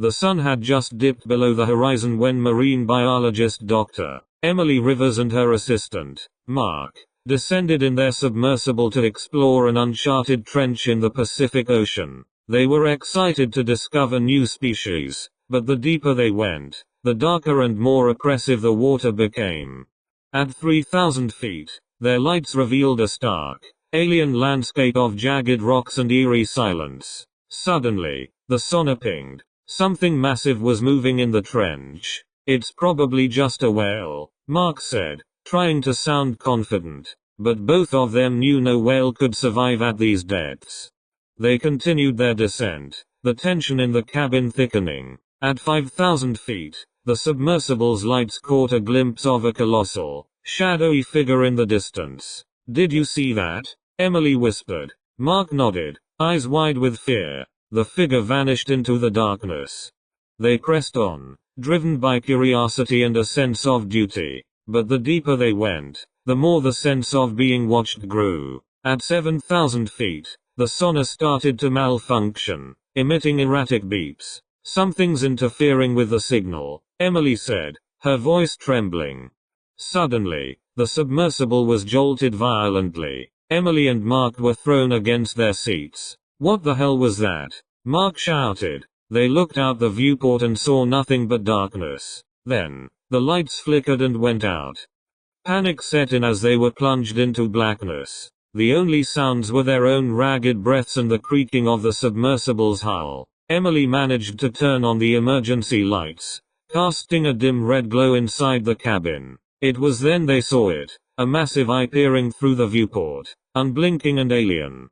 The sun had just dipped below the horizon when marine biologist Dr. Emily Rivers and her assistant, Mark, descended in their submersible to explore an uncharted trench in the Pacific Ocean. They were excited to discover new species, but the deeper they went, the darker and more oppressive the water became. At 3,000 feet, their lights revealed a stark, alien landscape of jagged rocks and eerie silence. Suddenly, the sonar pinged. Something massive was moving in the trench. "It's probably just a whale," Mark said, trying to sound confident. But both of them knew no whale could survive at these depths. They continued their descent, the tension in the cabin thickening. At 5,000 feet, the submersible's lights caught a glimpse of a colossal, shadowy figure in the distance. "Did you see that?" Emily whispered. Mark nodded, eyes wide with fear. The figure vanished into the darkness. They pressed on, driven by curiosity and a sense of duty. But the deeper they went, the more the sense of being watched grew. At 7,000 feet, the sonar started to malfunction, emitting erratic beeps. "Something's interfering with the signal," Emily said, her voice trembling. Suddenly, the submersible was jolted violently. Emily and Mark were thrown against their seats. "What the hell was that?" Mark shouted. They looked out the viewport and saw nothing but darkness. Then, the lights flickered and went out. Panic set in as they were plunged into blackness. The only sounds were their own ragged breaths and the creaking of the submersible's hull. Emily managed to turn on the emergency lights, casting a dim red glow inside the cabin. It was then they saw it, a massive eye peering through the viewport, unblinking and alien.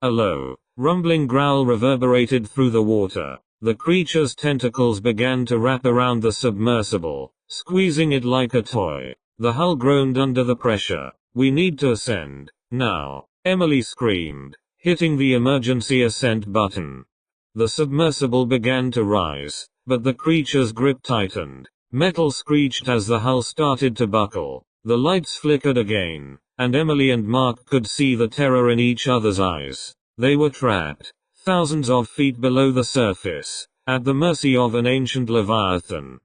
A low, rumbling growl reverberated through the water. The creature's tentacles began to wrap around the submersible, squeezing it like a toy. The hull groaned under the pressure. "We need to ascend, now," Emily screamed, hitting the emergency ascent button. The submersible began to rise, but the creature's grip tightened. Metal screeched as the hull started to buckle. The lights flickered again, and Emily and Mark could see the terror in each other's eyes. They were trapped, thousands of feet below the surface, at the mercy of an ancient leviathan.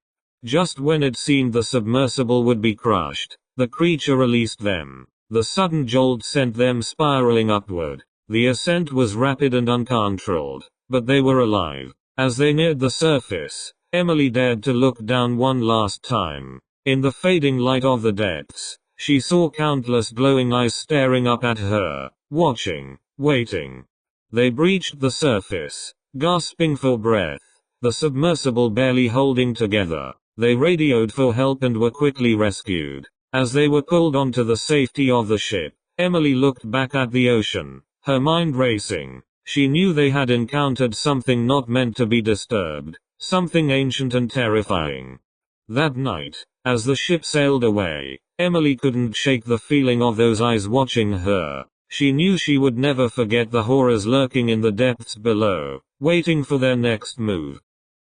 Just when it seemed the submersible would be crushed, the creature released them. The sudden jolt sent them spiraling upward. The ascent was rapid and uncontrolled, but they were alive. As they neared the surface, Emily dared to look down one last time. In the fading light of the depths, she saw countless glowing eyes staring up at her, watching, waiting. They breached the surface, gasping for breath, the submersible barely holding together. They radioed for help and were quickly rescued. As they were pulled onto the safety of the ship, Emily looked back at the ocean, her mind racing. She knew they had encountered something not meant to be disturbed, something ancient and terrifying. That night, as the ship sailed away, Emily couldn't shake the feeling of those eyes watching her. She knew she would never forget the horrors lurking in the depths below, waiting for their next move.